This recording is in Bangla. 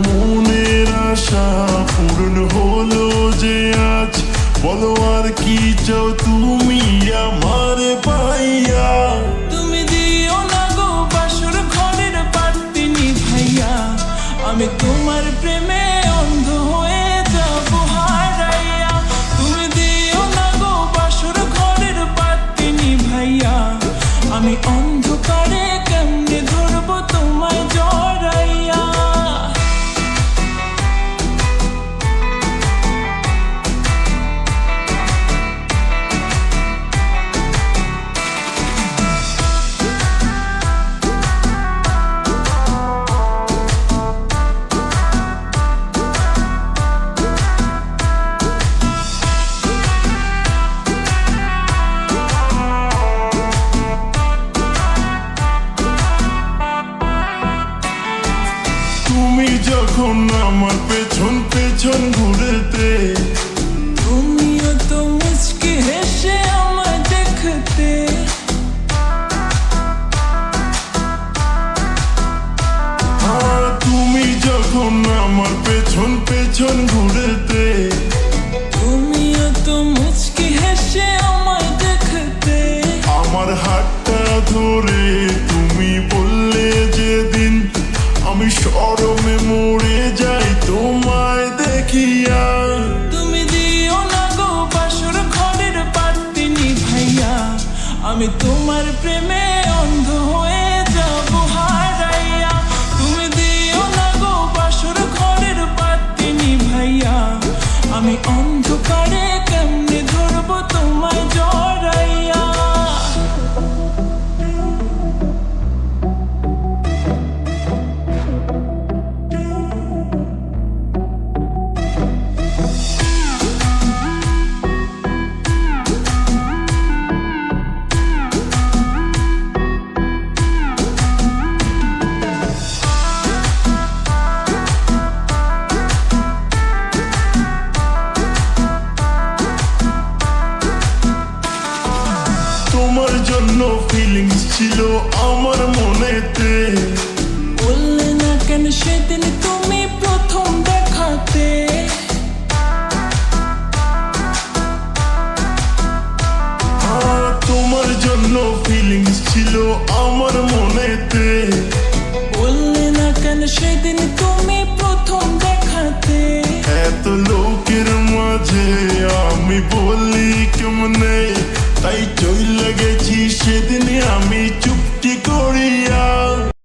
মনের আশা পূরণ হলো যে আজ, বলো আর কি চাও তুমি আমার পাইয়া। তুমি দিও না গো বাসর ঘরের বাতি নিভাইয়া, আমি তোমার প্রেমে অন্ধ হয়ে যাবো হারাইয়া। তুমি দিও না গো বাসর ঘরের বাতি নিভাইয়া, আমি অন্ধকারে কেমনে ধরবো তোমায় জড়াইয়া। তুমি যখন আমার পেছন পেছন ঘুরেতে, তুমিও তো মুচকি হেসে আমায় দেখতে। তুমি যখন আমার পেছন পেছন ঘুরেতে, তুমিও তো মুচকি হেসে আমায় দেখতে। আমার হাতটা ধরে তুমি বললে যেদিন, আমি শরমে মরে যাই তোমায় দেখিয়া। তুমি দিও না গো বাসর ঘরের বাতি নিভাইয়া, আমি তোমার প্রেমে অন্ধ হয়ে যাবো হারাইয়া। তুমি দিও না গো বাসর ঘরের বাতি নিভাইয়া, আমি অন্ধকারে কেমনে ধরবো তোমায় জড়াইয়া। তোমার জন্য ফিলিংস ছিল আমার মনেতে, বললে না কেন সেদিন তুমি প্রথম দেখাতে। তোমার জন্য ফিলিংস ছিল আমার মনেতে, বললে না কেন সেদিন